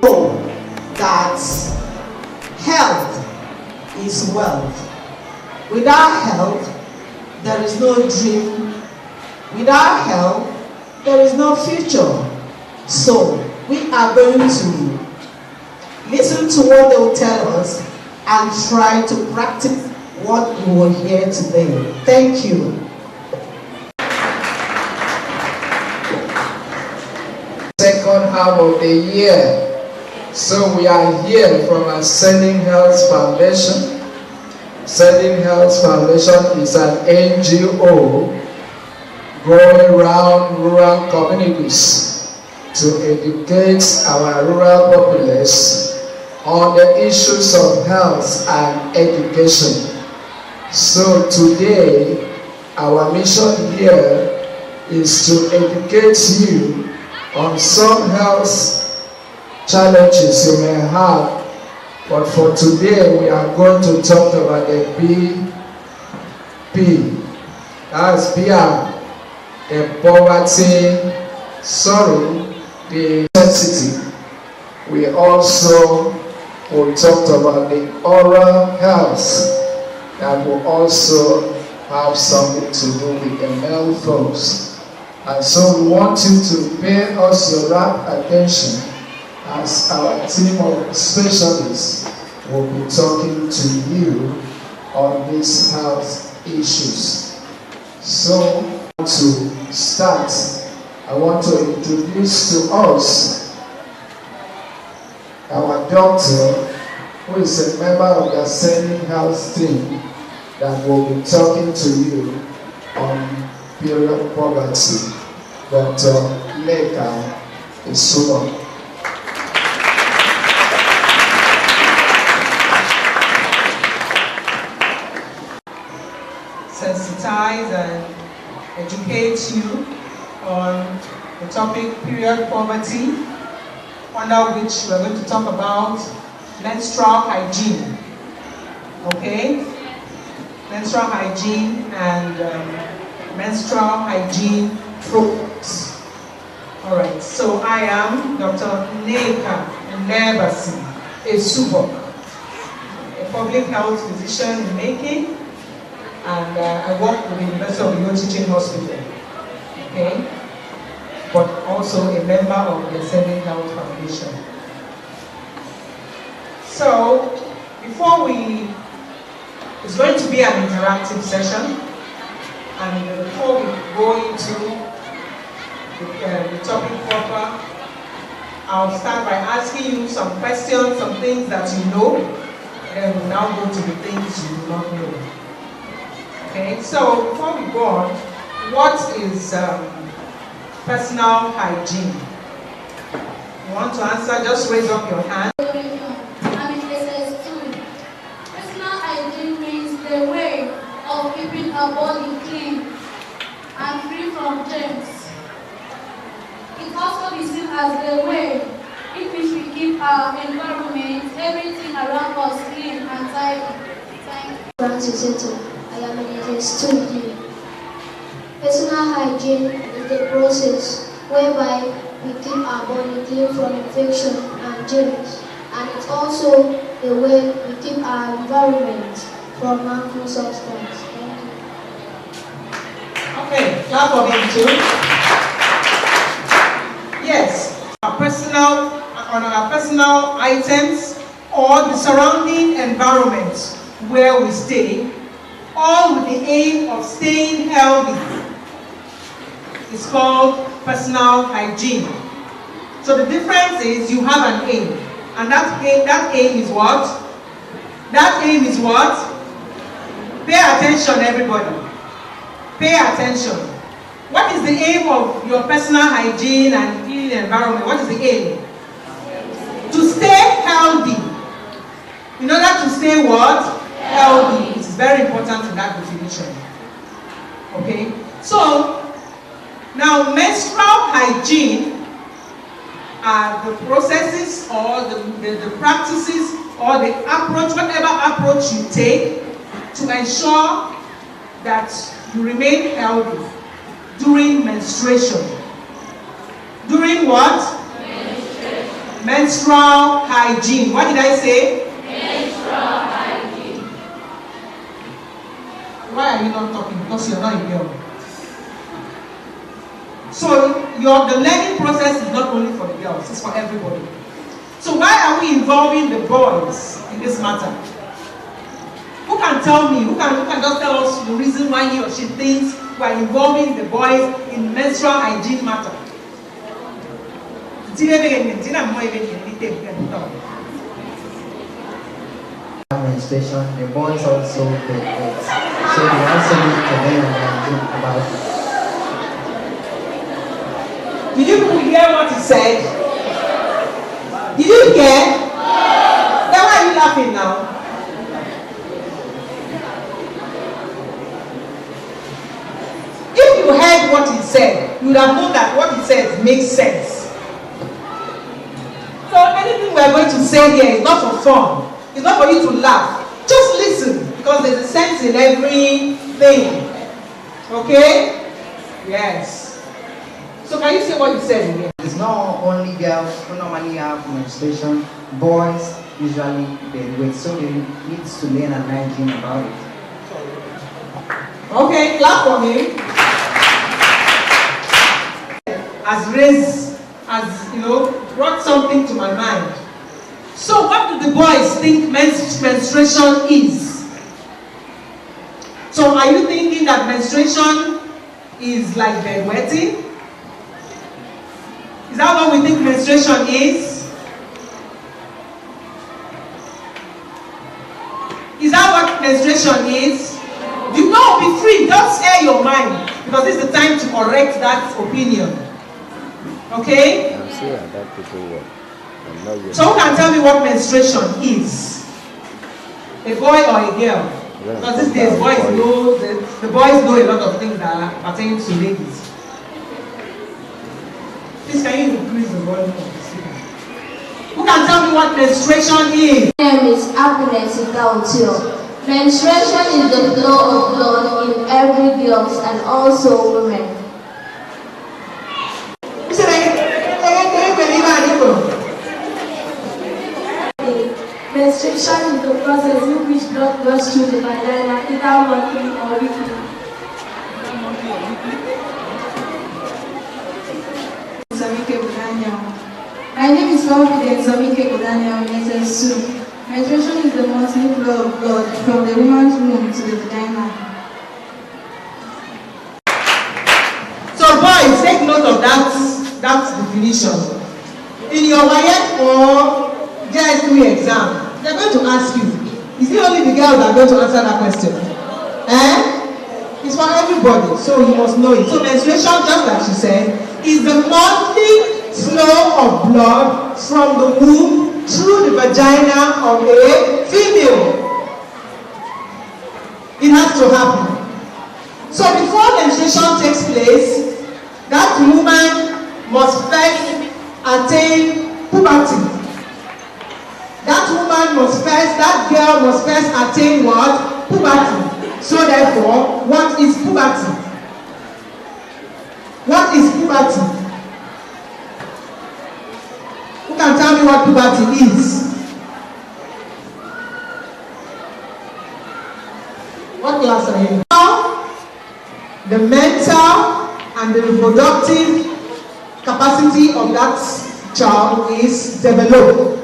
know that health is wealth. Without health, there is no dream. Without health, there is no future. So, we are going to listen to what they will tell us and try to practice what we will hear today. Thank you. Second half of the year. So we are here from Ascending Health Foundation. Ascending Health Foundation is an NGO going around rural communities to educate our rural populace on the issues of health and education. So today, our mission here is to educate you on some health challenges you may have, but for today we are going to talk about the BP. That's PR, the poverty, sorrow, the necessity. We also will talk about the oral health that will also have something to do with the male folks. And so we want you to pay us your rapt attention as our team of specialists will be talking to you on these health issues. So to start, I want to introduce to us our doctor, who is a member of the Ascending Health team that will be talking to you on period poverty, Dr. L.G.A. Asutan. Sensitize and educate you on the topic period poverty, under which we're going to talk about menstrual hygiene. Okay? Menstrual hygiene and menstrual hygiene products. Alright, so I am Dr. Ibesikpo, a public health physician in making, and I work with the University of Ibesikpo Teaching Hospital. Okay? But also a member of the Ascending Health Foundation. So, it's going to be an interactive session, and before we go into the topic proper, I'll start by asking you some questions, some things that you know, and we'll now go to the things you do not know. Okay, so before we go on, what is personal hygiene? You want to answer? Just raise up your hand. I'm in SS2. Personal hygiene means the way of keeping our body clean and free from germs. It also is seen as the way in which we keep our environment, everything around us clean and tidy. Thank you. I am in SS2. Personal hygiene is the process whereby we keep our body clean from infection and germs, and it's also the way we keep our environment from harmful substances. Thank you. Okay, clap for him too. Yes, on our personal items or the surrounding environment where we stay, all with the aim of staying healthy. It's called personal hygiene. So the difference is you have an aim, and that aim is what? That aim is what? Pay attention, everybody. Pay attention. What is the aim of your personal hygiene and clean environment? What is the aim? To stay healthy. In order to stay what? Healthy. It is very important in that definition. Okay? So, now menstrual hygiene are the processes or the practices or the approach, whatever approach you take to ensure that you remain healthy during menstruation. During what? Menstrual hygiene. What did I say? Menstrual hygiene. Why are you not talking? Because you're not a girl. So the learning process is not only for the girls, it's for everybody. So why are we involving the boys in this matter? Who can tell me, who can just tell us the reason why he or she thinks we are involving the boys in menstrual hygiene matter? Administration, the boys also get it. So they also need to learn and think about it. Did you people hear what he said? Did you hear? Then why are you laughing now? If you heard what he said, you would have known that what he said makes sense. So anything we are going to say here is not for fun. It's not for you to laugh. Just listen, because there's a sense in everything. Okay? Yes. So can you say what you said again? It's not only girls who normally have menstruation, boys usually they wait, so they need to learn and hygiene about it. Okay, clap for him. Brought something to my mind. So what do the boys think menstruation is? So are you thinking that menstruation is like bedwetting? Is that what we think menstruation is? Is that what menstruation is? You know, be free, just air your mind, because this is the time to correct that opinion. Okay? I'm sure that people work. So who can tell me what menstruation is? A boy or a girl? Because these days boys know, the boys know a lot of things that pertain to ladies. Please, can you increase the volume of the speaker? Who can tell me what menstruation is? My name is Ibesikpo. Menstruation is the flow of blood in every girl and also women. Menstruation is the process in which blood goes through the vagina either monthly or weekly. My name is L.G.A. Menstruation is the monthly flow of blood from the woman's womb to the vagina. So boys, take note of that definition. In your WAEC or JS3 exam, they're going to ask you, is it only the girls that are going to answer that question? It's for everybody, so you must know it. So menstruation, just like she said, is the monthly flow of blood from the womb through the vagina of a female. It has to happen. So before menstruation takes place, that woman must first attain puberty. That girl must first attain what? Puberty. So therefore, what is puberty? What is puberty? Who can tell me what puberty is? What class are you in? The mental and the reproductive capacity of that child is developed.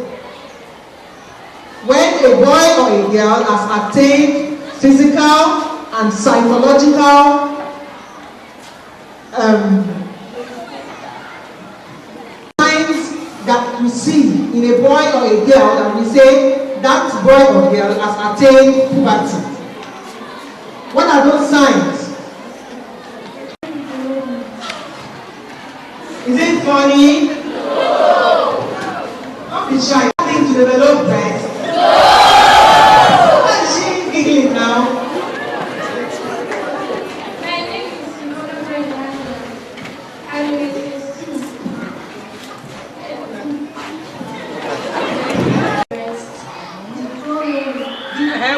When a boy or a girl has attained physical and psychological signs that we see in a boy or a girl, that we say that boy or girl has attained puberty. What are those signs? Is it funny? No. Don't be shy. Nothing to develop breast. Why is she giggling now? My name is Nung Udoe. I'm with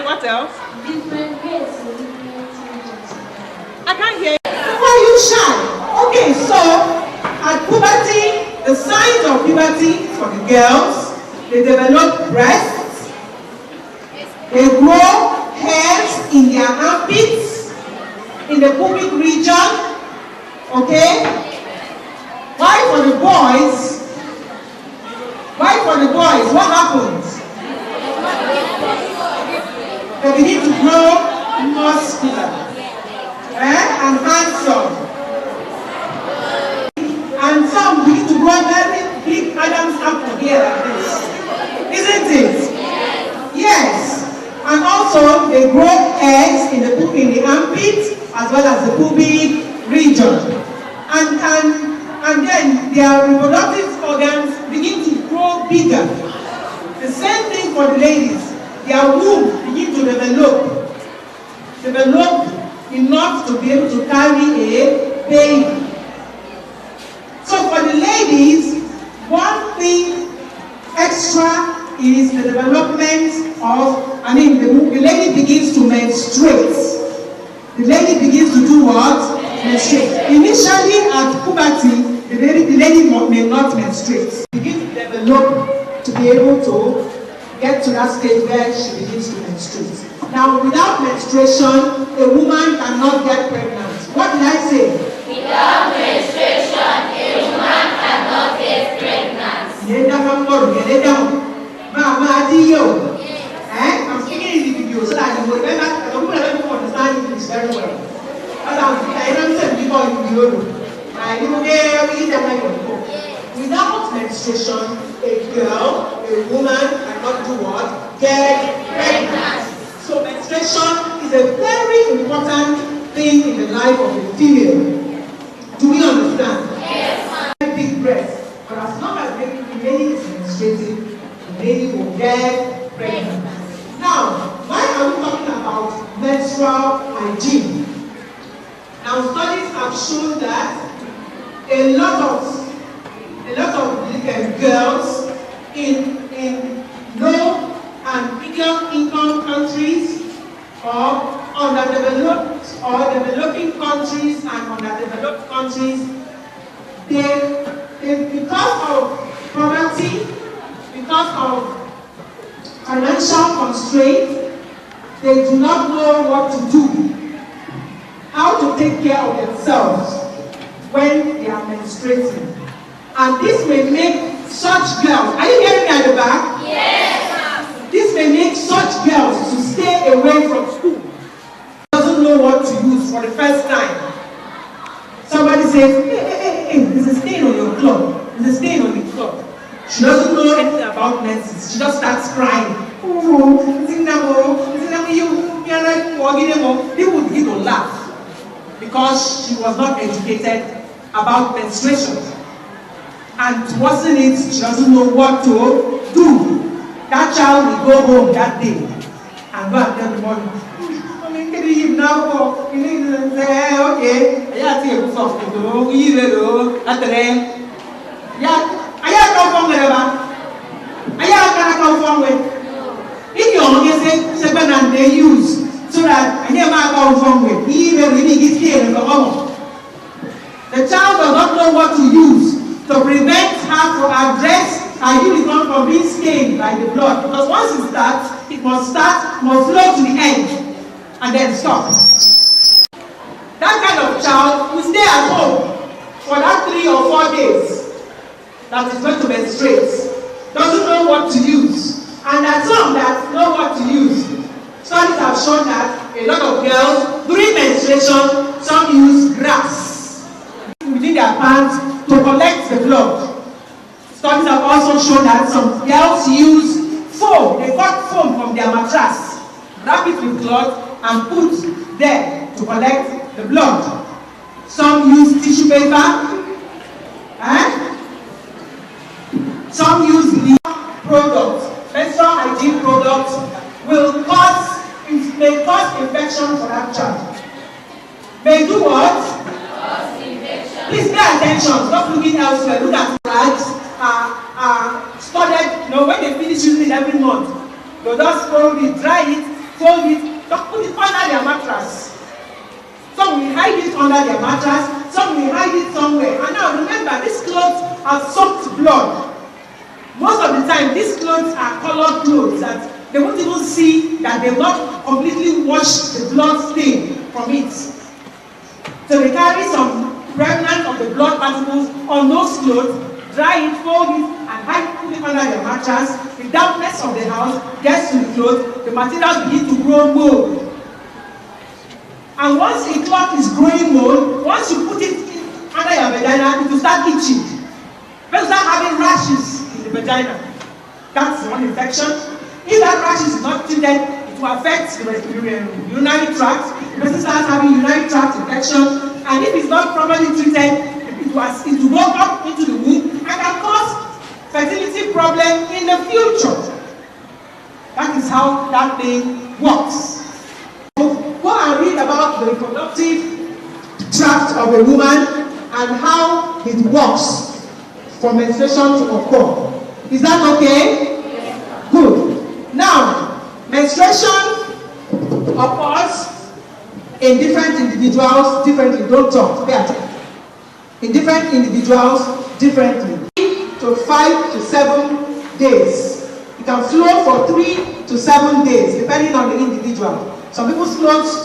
What else? different ways. I can't hear you. Why are you shy? Okay, so at puberty, the signs of puberty for the girls, they develop breasts, they grow hairs in their armpits, in the pubic region, okay? Why for the boys, what happens? They begin to grow muscular and handsome. And some begin to grow very big Adam's apple here like this. Isn't it? Yes. And also they grow eggs in the armpit as well as the pubic region. And then their reproductive organs begin to grow bigger. The same thing for the ladies. Their womb begin to develop enough to be able to carry a baby. So for the ladies, one thing extra is the development of, the lady begins to menstruate. The lady begins to do what? Menstruate. Initially at puberty, the lady may not menstruate. Begin to develop to be able to get to that stage where she begins to menstruate. Now, without menstruation, a woman cannot get pregnant. What did I say? Without menstruation, a woman cannot get pregnant. I'm speaking in the video so that you will remember, the woman will understand English very well. Without menstruation, a girl, a woman cannot do what? Get pregnant. So menstruation is a very important thing in the life of a female. Do we understand? Yes, ma'am. Big breast. But as long as the lady is menstruating, the lady will get pregnant. Now, why are we talking about menstrual hygiene? Now, studies have shown that a lot of girls in low and medium income countries or underdeveloped or developing countries and underdeveloped countries, they because of poverty, because of financial constraints, they do not know what to do, how to take care of themselves when they are menstruating. And this may make such girls, are you hearing me at the back? Yes. This may make such girls to stay away from school. Doesn't know what to use for the first time. Somebody says, hey, there's a stain on your cloth. There's a stain on the cloth. She doesn't know anything about menses. She just starts crying. They would begin to laugh because she was not educated about menstruation. And wasn't it, she doesn't know what to do. That child will go home that day and go and tell the mother, they use so that the child does not know what to use to prevent her from address her uniform from being stained by the blood. Because once it starts, it must flow to the end and then stop. That kind of child will stay at home for that 3 or 4 days that is going to menstruate. Doesn't know what to use. And there are some that know what to use. Studies have shown that a lot of girls, during menstruation, some use grass within their pants to collect the blood. Studies have also shown that some girls use foam. They got foam from their mattress, wrap it with cloth, and put there to collect the blood. Some use tissue paper. Some use the products. Menstrual hygiene products may cause infection for that child. May do what? Cause infection. Please pay attention. Stop looking elsewhere. Look at rags. Studied, when they finish using it every month, they'll just fold it, dry it, fold it, put it under their mattress. Some will hide it under their mattress, some will hide it somewhere. And now remember, these clothes have soaked blood. Most of the time, these clothes are colored clothes that they won't even see that they've not completely washed the blood stain from it. So they carry some remnant of the blood particles on those clothes, dry it, fold it, and put it under their mattress. The dampness of the house gets to the clothes, the materials begin to grow mold. And once a cloth is growing mold, once you put it under your vagina, it will start itching. You will start having rashes in the vagina. That's one infection. If that rashes is not treated, it will affect the urinary tract. The person starts having urinary tract infection. And if it's not properly treated, it will go up into the womb and can cause fertility problem in the future. That is how that thing works. Go and read about the reproductive tract of a woman and how it works for menstruation to occur. Is that okay? Yes. Good. Now, menstruation occurs in different individuals differently. Don't talk. In different individuals differently. 3 to 5 to 7 days. It can flow for 3 to 7 days, depending on the individual. Some people's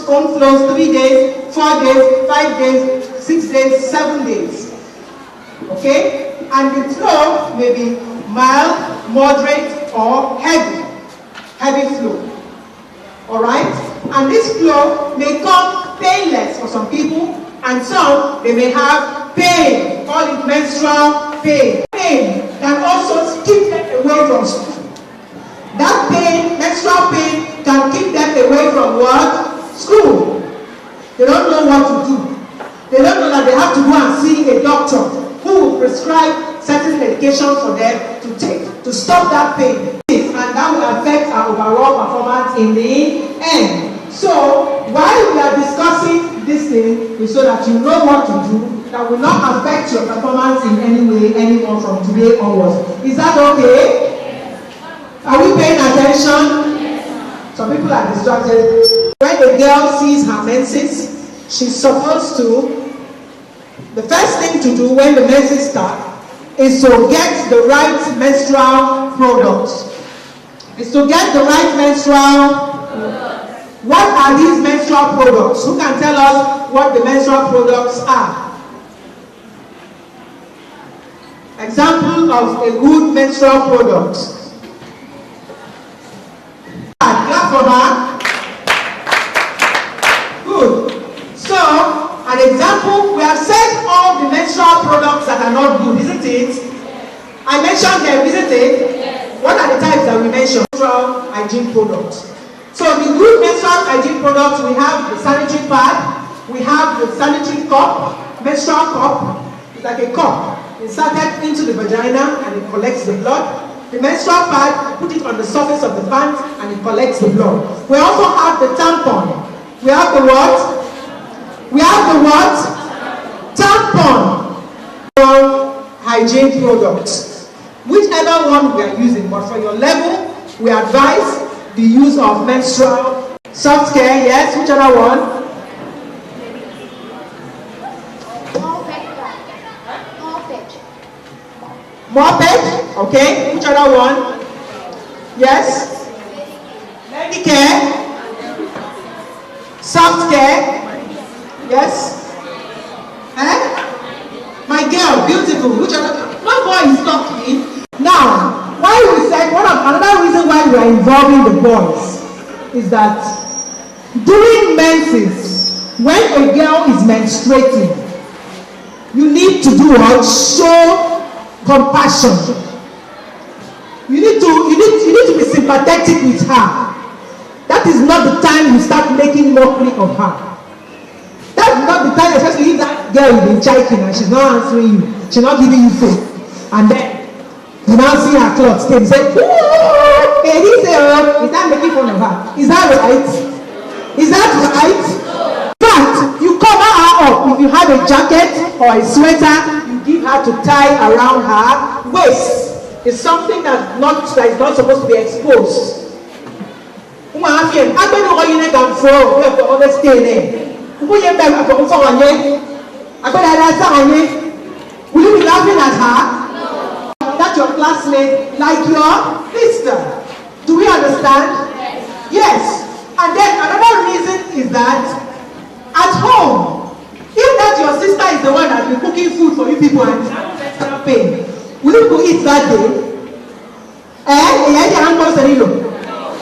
own flows 3 days, 4 days, 5 days, 6 days, 7 days. Okay? And the flow may be mild, moderate, or heavy. Heavy flow. Alright? And this flow may come painless for some people, and some they may have pain. Call it menstrual pain. Pain can also keep them away from school. That pain, menstrual pain, can keep them away from what? School. They don't know what to do. They don't know that they have to go and see a doctor who will prescribe certain medication for them to take to stop that pain. And that will affect our overall performance in the end. So, while we are discussing this thing, is so that you know what to do that will not affect your performance in any way anymore from today onwards. Is that okay? Are we paying attention? Yes. Some people are distracted. When a girl sees her menses, she's supposed to, the first thing to do when the menses start is to get the right menstrual products. Is to get the right menstrual. What are these menstrual products? Who can tell us what the menstrual products are? Example of a good menstrual product. Clap for her. Good. So, an example, we have said all the menstrual products that are not good, isn't it? I mentioned them, isn't it? Yes. What are the types that we mentioned? Menstrual hygiene products. So, the good menstrual hygiene products, we have the sanitary pad, we have the sanitary cup, menstrual cup. It's like a cup inserted into the vagina and it collects the blood. The menstrual pad, put it on the surface of the pants and it collects the blood. We also have the tampon. We have the what? We have the what? Tampon. Hygiene products. Whichever one we are using, but for your level, we advise the use of menstrual soft care. Yes, which other one? Moped, okay. Which other one? Yes. Medicare. Soft care. Yes. My girl, beautiful. Which other? No boy is talking. Now, why we said another reason why we are involving the boys is that during menses, when a girl is menstruating, you need to do what? Show compassion. You need to be sympathetic with her. That is not the time you start making mockery of her. That's not the time, especially if that girl is been chiking and she's not answering you, she's not giving you food, and then you now see her clothes stain. You say, "Oh, hey, he say, oh, is that making fun of her? Is that right? Is that right?" In fact, you cover her up. If you have a jacket or a sweater, give her to tie around her waist. It's something that is not supposed to be exposed. Will you be laughing at her? No. That your classmate like your sister. Do we understand? Yes. And then another reason is that at home, if that your sister is the one that's been cooking food for you people and having pain, will you go eat that day?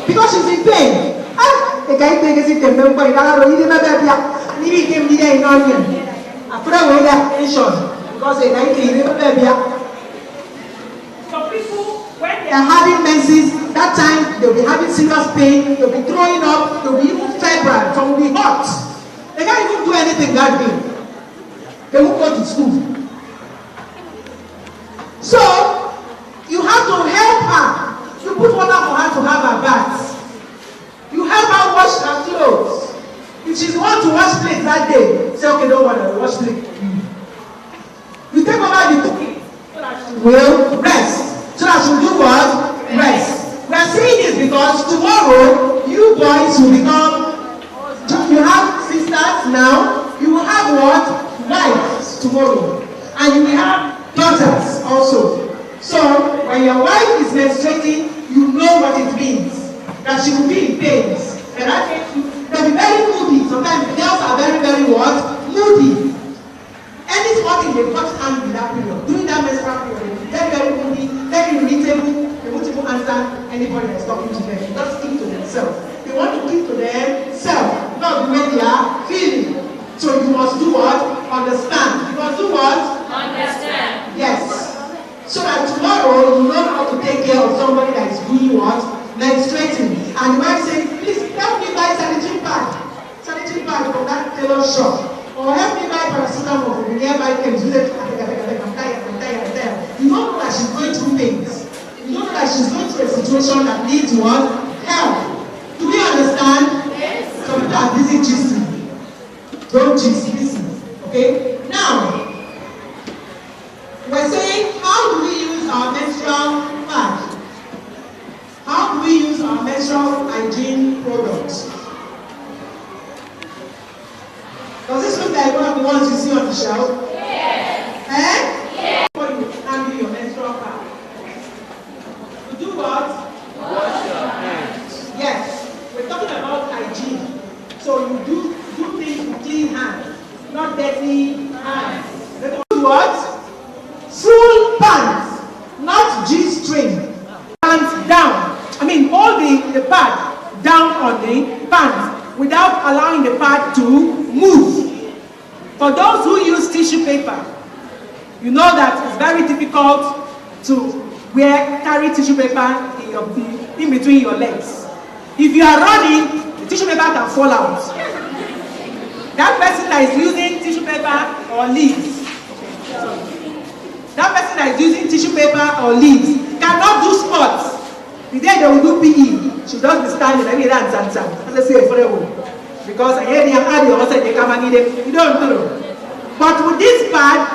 Because she's in pain. The guy takes it and remember it. Because the guy some people, when they are having menses, that time they'll be having serious pain, they'll be throwing up, they'll be even febrile, some will be hot. They can't even do anything that day. They won't go to school. So, you have to help her. You put water for her to have her bath. You help her wash her clothes. If she's want to wash plates that day, say, okay, don't worry, I'll wash plates. You take over the cooking so that she will rest. So that she will do what? Rest. We are saying this because tomorrow, you boys will become, you have sisters now, you will have what? Wives tomorrow. And you will have daughters also. So, when your wife is menstruating, you know what it means. That she will be in pains. And that makes you, they'll be very moody. Sometimes girls are very, very what? Moody. Any small thing they touch hand in that period. During that menstrual period, they're very moody, very irritable. They won't even answer anybody that's talking to them. They just keep to themselves. They want to keep to themselves, not the way they are feeling. So you must do what? Understand. You must do what? Understand. Yes. So that tomorrow you know how to take care of somebody that is doing what? Menstruating. And the wife says, please help me buy sanitary pad. Sanitary pad from that tailor shop. Or help me buy paracetamol from the nearby chemist. I'm tired. You don't know that she's going through things. You don't know that she's going through a situation that needs what? Help. Do we understand? Yes. So that this is gisting. Don't gist, listen. Okay? Now, we're saying, how do we use our menstrual pad? How do we use our menstrual hygiene products? Does this look like one of the ones you see on the shelf? Yes. Yes. Before you handle your menstrual pad. To do what? Wash your hands. Yes. We're talking about hygiene. So you do things with clean hands, not dirty hands. Then do what? Full pants, not G-string. Pants down. Hold the pad down on the pants without allowing the pad to move. For those who use tissue paper, you know that it's very difficult to carry tissue paper in between your legs. If you are running, the tissue paper can fall out. That person that is using tissue paper or leaves, that person that is using tissue paper or leaves cannot do sports. The day they will do PE, she'll just be standing like that. Let's say because I hear them add your say they come and eat you don't know. But with this pad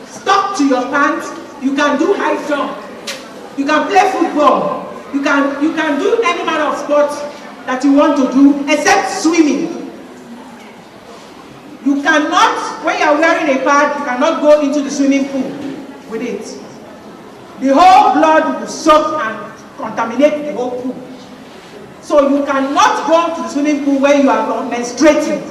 stuck to your pants, you can do high jump, you can play football, you can do any manner of sport that you want to do except swimming. You cannot, when you are wearing a pad, you cannot go into the swimming pool with it. The whole blood will soak and contaminate the whole pool. So you cannot go to the swimming pool when you are menstruating.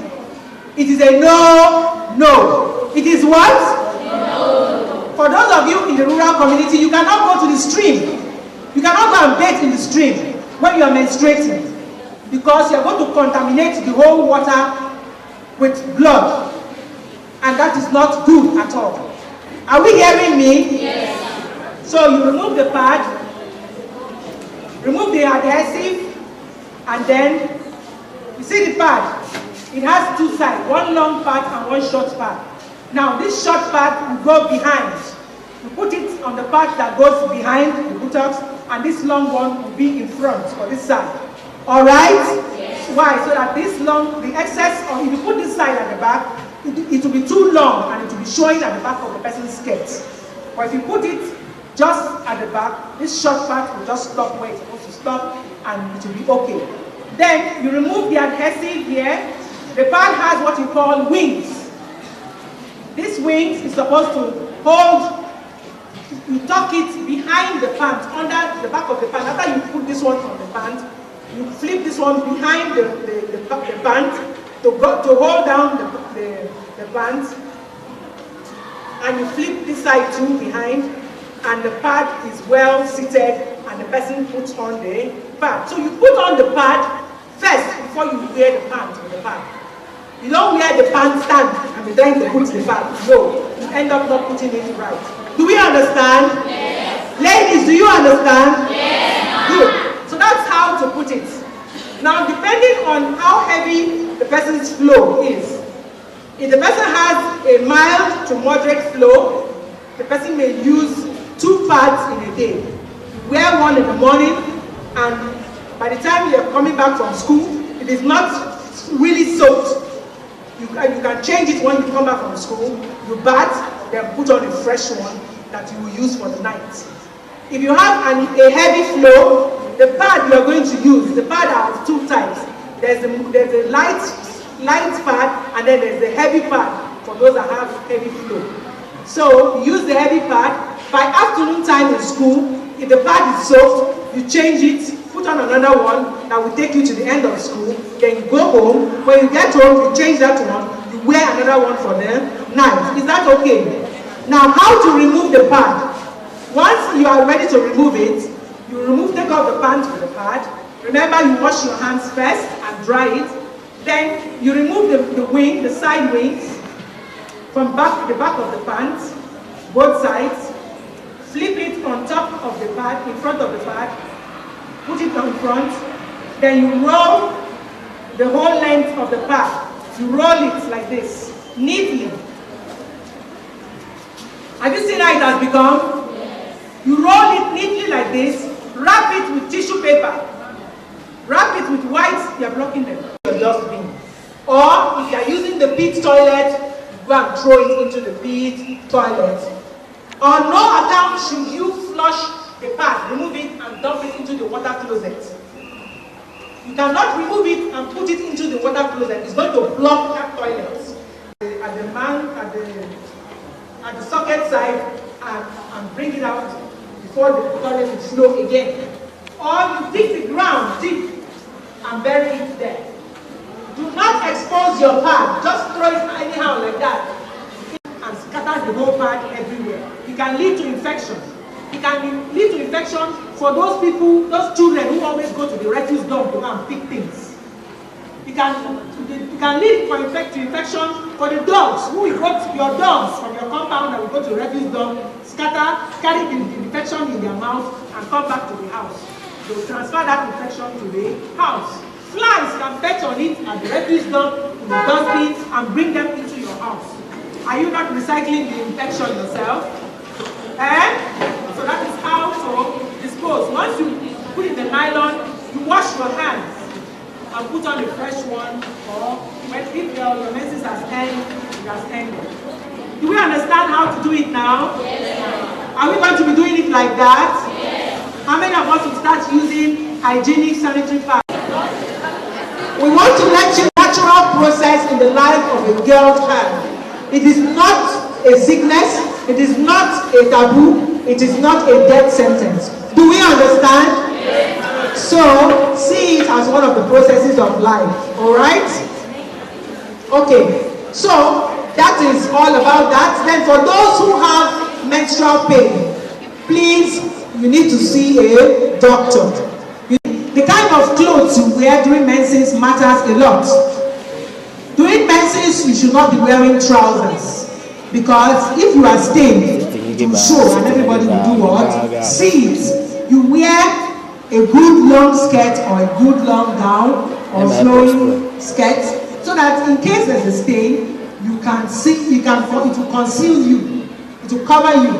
It is a no. It is what? No. For those of you in the rural community, you cannot go to the stream. You cannot go and bathe in the stream when you are menstruating, because you are going to contaminate the whole water with blood, and that is not good at all. Are we hearing me? Yes. So you remove the pad, remove the adhesive, and then you see the pad. It has two sides, one long pad and one short pad. Now this short pad will go behind. You put it on the part that goes behind the buttocks, and this long one will be in front for this side. All right? Yes. Why? So that this long, the excess, or if you put this side at the back, it will be too long and it will be showing at the back of the person's skirt. But if you put it just at the back, this short part will just stop where it's supposed to stop, and it will be okay. Then you remove the adhesive here. The pad has what you call wings. This wings is supposed to hold you tuck it behind the pant, under the back of the pant. After you put this one on the pant, you flip this one behind the pant to hold down the pant, and you flip this side too behind, and the pad is well seated, and the person puts on the pad. So you put on the pad first before you wear the pant with the pad. You don't wear the pant stand and be trying to put the pad. No, you end up not putting it right. Do we understand? Yes. Ladies, do you understand? Yes. Good. So that's how to put it. Now, depending on how heavy the person's flow is, if the person has a mild to moderate flow, the person may use 2 pads in a day. You wear one in the morning, and by the time you're coming back from school, it is not really soaked. You can change it when you come back from school. You bath, then put on a fresh one that you will use for the night. If you have a heavy flow, the pad you are going to use, the pad are of 2 types. There's a light pad, and then there's the heavy pad for those that have heavy flow. So you use the heavy pad. By afternoon time in school, if the pad is soaked, you change it, put on another one that will take you to the end of school. Then you go home. When you get home, you change that one. You wear another one for the night. Is that okay? Now, how to remove the pad? Once you are ready to remove it, take off the pants with the pad. Remember, you wash your hands first and dry it. Then you remove the wing, the side wings, from the back of the pants, both sides. Flip it on top of the pad, in front of the pad. Put it on front. Then you roll the whole length of the pad. You roll it like this, neatly. Have you seen how it has become? Yes. You roll it neatly like this. Wrap it with tissue paper. Wrap it with white, you're blocking them. Your dustbin. Or if you're using the pit toilet, go and throw it into the pit toilet. On no account should you flush the pad, remove it and dump it into the water closet. You cannot remove it and put it into the water closet. It's going to block that toilet. At the socket side and bring it out before the toilet will flow again. Or you dig the ground deep and bury it there. Do not expose your pad. Just throw it anyhow like that and scatter the whole pad everywhere. It can lead to infection. It can lead to infection for those people, those children who always go to the refuse dump to go and pick things. It can lead to infection for the dogs who will go to your dogs from your compound that will go to the refuse dump, carry the infection in their mouth and come back to the house. They will transfer that infection to the house. Flies can perch on it at the refuse dump, in the dustbin, and bring them into your house. Are you not recycling the infection yourself? So that is how to dispose. Once you put in the nylon, you wash your hands and put on a fresh one, or if your menses has ended, it has ended. Do we understand how to do it now? Yes. Are we going to be doing it like that? Yes. How many of us will start using hygienic sanitary pads? We want to let you natural process in the life of a girl's hand. It is not a sickness, it is not a taboo, it is not a death sentence. Do we understand? Yes. So, see it as one of the processes of life, alright? Okay, so that is all about that. Then for those who have menstrual pain, please, you need to see a doctor. The kind of clothes you wear during menses matters a lot. During menses, you should not be wearing trousers, because if you are stained, it will show and everybody will do what? See it. You wear a good long skirt or a good long gown or flowing skirt, so that in case there's a stain, you can see, it will conceal you, it will cover you.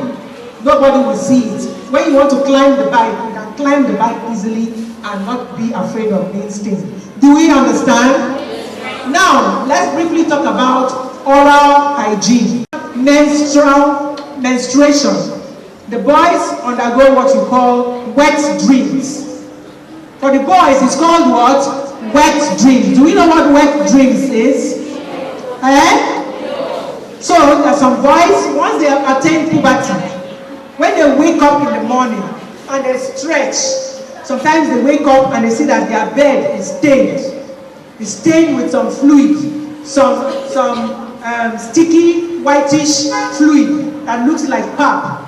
Nobody will see it. When you want to climb the bike, you can climb the bike easily and not be afraid of being stained. Do we understand? Now, let's briefly talk about oral hygiene. Menstruation. The boys undergo what you call wet dreams. For the boys, it's called what? Wet dreams. Do we know what wet dreams is? So there are some boys, once they attain puberty, When they wake up in the morning and they stretch, sometimes they wake up and they see that their bed is stained. It's stained with some fluid, some sticky whitish fluid that looks like pap.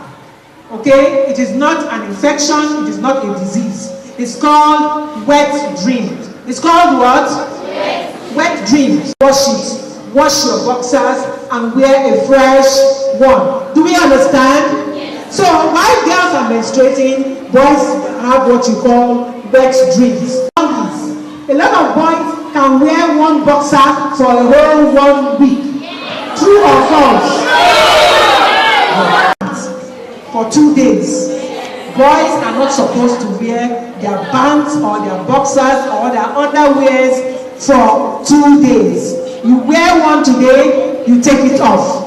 Okay, it is not an infection, it is not a disease. It's called wet dreams. It's called what? Yes. Wet dreams. Wash it. Wash your boxers and wear a fresh one. Do we understand? Yes. So while girls are menstruating, boys have what you call wet dreams. A lot of boys can wear one boxer for a whole 1 week. True or false? For 2 days. Boys are not supposed to wear their pants or their boxers or their underwears for 2 days. You wear one today, you take it off.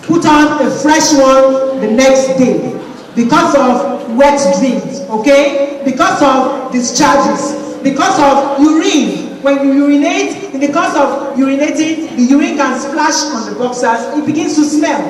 Put on a fresh one the next day. Because of wet dreams, okay? Because of discharges, because of urine. When you urinate, because of urinating, the urine can splash on the boxers. It begins to smell.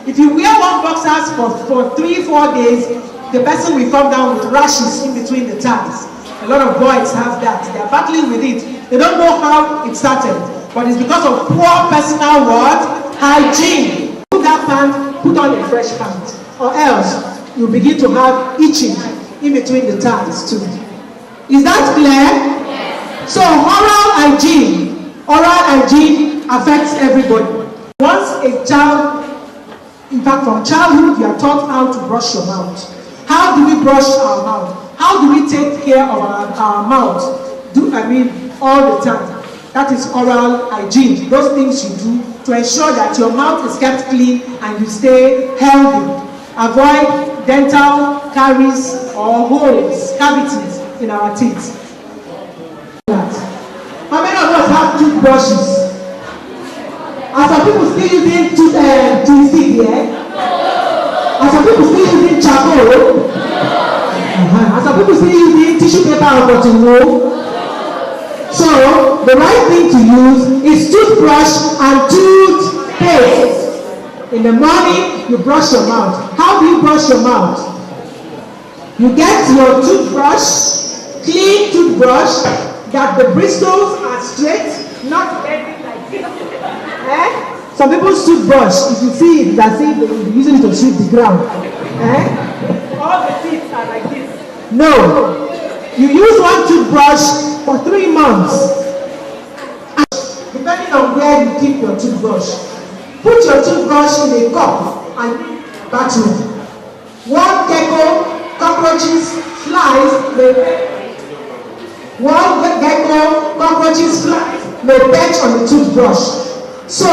If you wear one boxers for 3-4 days, the person will come down with rashes in between the thighs. A lot of boys have that. They are battling with it. They don't know how it started, but it's because of poor personal what? Hygiene. Put that pant, put on a fresh pant, or else you begin to have itching in between the thighs too. Is that clear? So oral hygiene affects everybody. Once a child, in fact from childhood, you are taught how to brush your mouth. How do we brush our mouth? How do we take care of our mouth? All the time. That is oral hygiene. Those things you do to ensure that your mouth is kept clean and you stay healthy. Avoid dental caries or holes, cavities in our teeth. How many of us have toothbrushes? Are some people still using toothpick here? Are some people still using charcoal? Are some people still using tissue paper or cotton wool? So, the right thing to use is toothbrush and toothpaste. In the morning, you brush your mouth. How do you brush your mouth? You get your toothbruch, clean toothbrush, that the bristles are straight, not bending like this. Some people's toothbrush, if you see it, that's it, they're using it to sweep the ground. All the teeth are like this. No. You use one toothbrush for 3 months. Depending on where you keep your toothbrush. Put your toothbrush in a cup and bathroom. One gecko, cockroaches, flies, may perch on the toothbrush. So,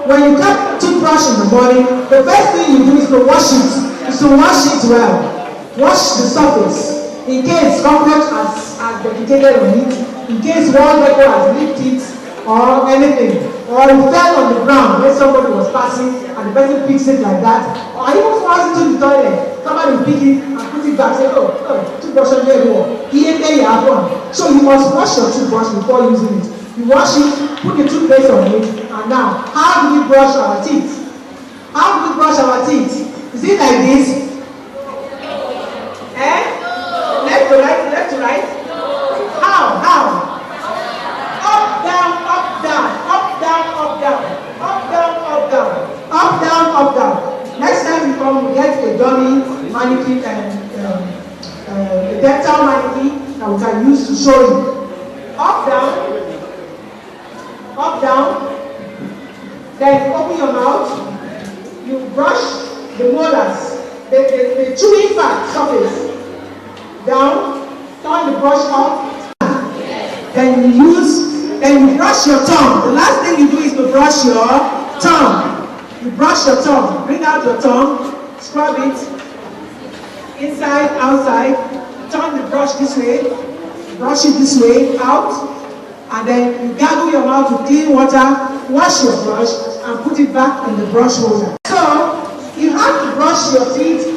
when you get toothbrush in the morning, the first thing you do is to wash it. Well. Wash the surface. In case cockroach has defecated on it, in case one gecko has licked it, or anything, or it fell on the ground when somebody was passing and the person picks it like that, or even falls into the toilet, somebody will pick it and put it back, say, toothbrush on the wall. So you must wash your toothbrush before using it. You wash it, put the toothpaste on it, and now, how do we brush our teeth? How do we brush our teeth? Is it like this? Left to right, left to right? How? Up, down, up, down, up, down, up, down, up, down, up, down, up, down, up, down. Next time we come, we get a dummy manicure and a dental manicure that we can use to show you. Up, down, then open your mouth, you brush the molars, the chewing part surface, down, turn the brush up, then you brush your tongue. The last thing you do is to brush your tongue. You brush your tongue, bring out your tongue, scrub it, inside, outside, turn the brush this way, brush it this way, out, and then you gargle your mouth with clean water, wash your brush, and put it back in the brush holder. So, you have to brush your teeth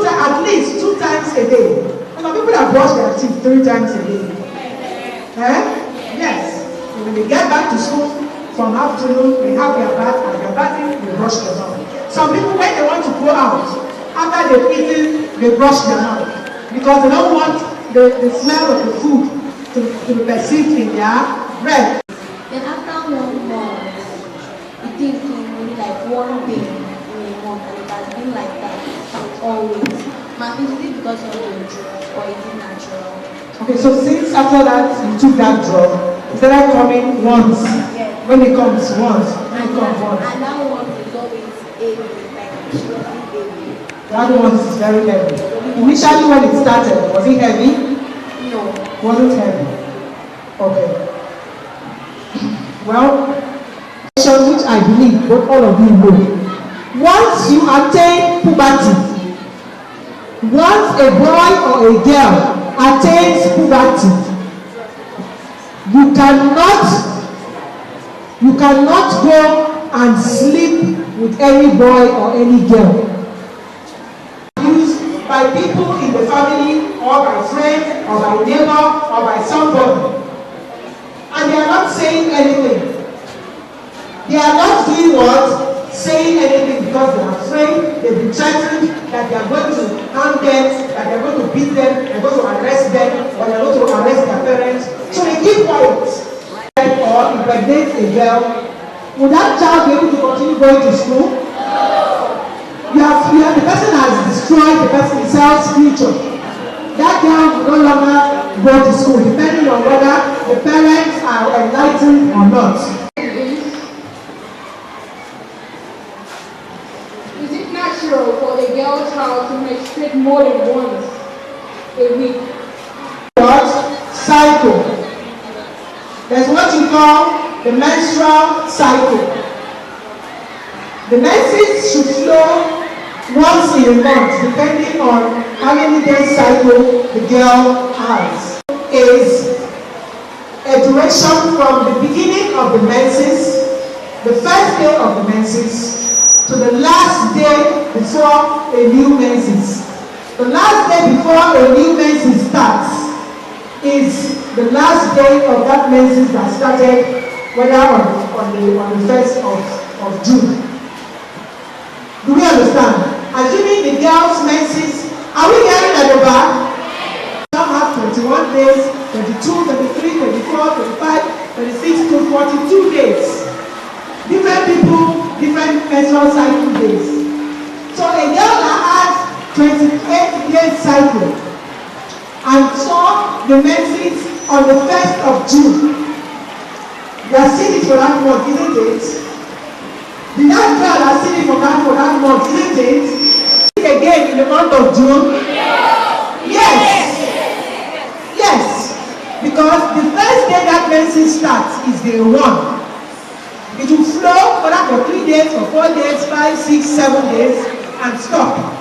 at least 2 times a day. Some people that brush their teeth 3 times a day. Yes. And when they get back to school from afternoon, they have their bath, and their bathing, they brush their mouth. Some people, when they want to go out, After they've eaten, they brush their mouth because they don't want the smell of the food to be perceived in their breath. Then after 1 month, it gives maybe like 1 day in a month, and it has been like that always. Is it because of the drug or is it natural? Okay, so since after that you took that drug, it started coming once. Yes. When it comes once, when it comes once. And that one is always heavy, like extremely heavy. That one is very heavy. Initially when it started, was it heavy? No. Wasn't heavy. Okay. Well, which I believe both all of you know. Once you attain puberty, once a boy or a girl attains puberty, you cannot go and sleep with any boy or any girl. Used by people in the family or by friends or by neighbor or by somebody. And they are not saying anything. They are not doing what? Saying anything because they are afraid, they've been threatened that they are going to harm them, that they are going to beat them, they are going to arrest them, or they are going to arrest their parents. So they keep quiet. Or impregnate a girl. Would that child be able to continue going to school? The person has destroyed the person's future. That girl will no longer go to school, depending on whether the parents are enlightened or not. Is it natural for the girl child to menstruate more than once a week? What? Cycle. There's what you call the menstrual cycle. The menses should flow once in a month, depending on how many days cycle the girl has. Is a duration from the beginning of the menses, the first day of the menses, to the last day before a new menses. The last day before a new menses starts is the last day of that menses that started, whether on the 1st of June. Do we understand? Assuming the girl's menses, are we hearing at the back? Some have 21 days, 22, 23, 24, 25, 26 to 42 days. Different people, different menstrual cycle days. So a girl that has 28 days cycle and saw the menses on the 1st of June. You are seeing it for that month, isn't it? Did that girl have seen it for that month, isn't it? Again in the month of June? Yes. Yes. Because the first day that menses starts is day 1. It will flow for that for 3 days, for 4 days, 5, 6, 7 days, and stop.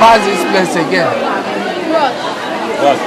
Pass this place again. What?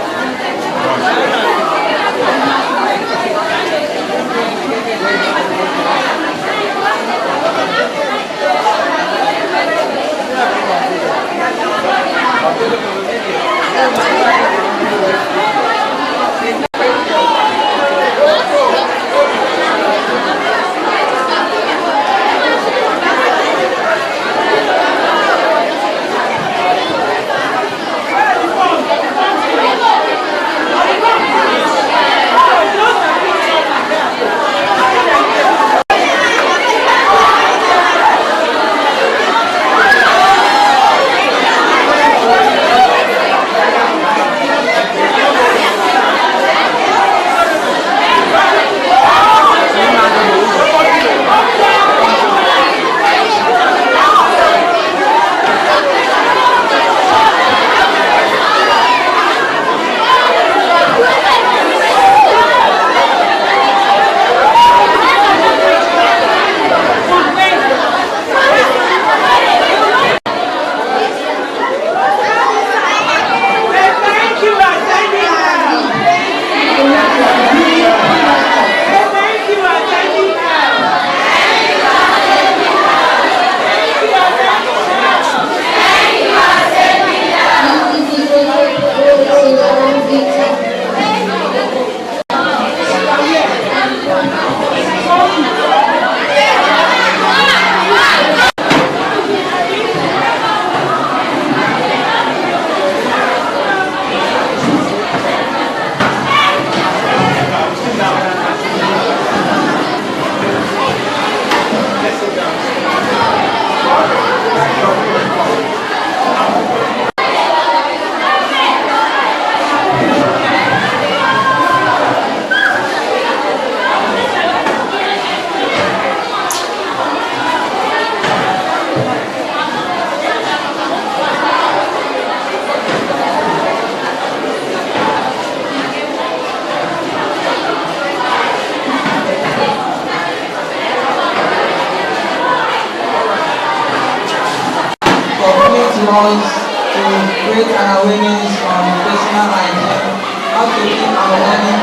laws to create an awareness on personal hygiene, how to keep our learning,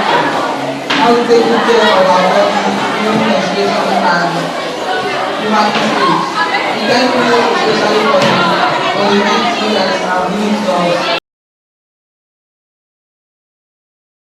how to take good care of our body during menstruation and puberty stage. We thank you especially for the many that have given to us.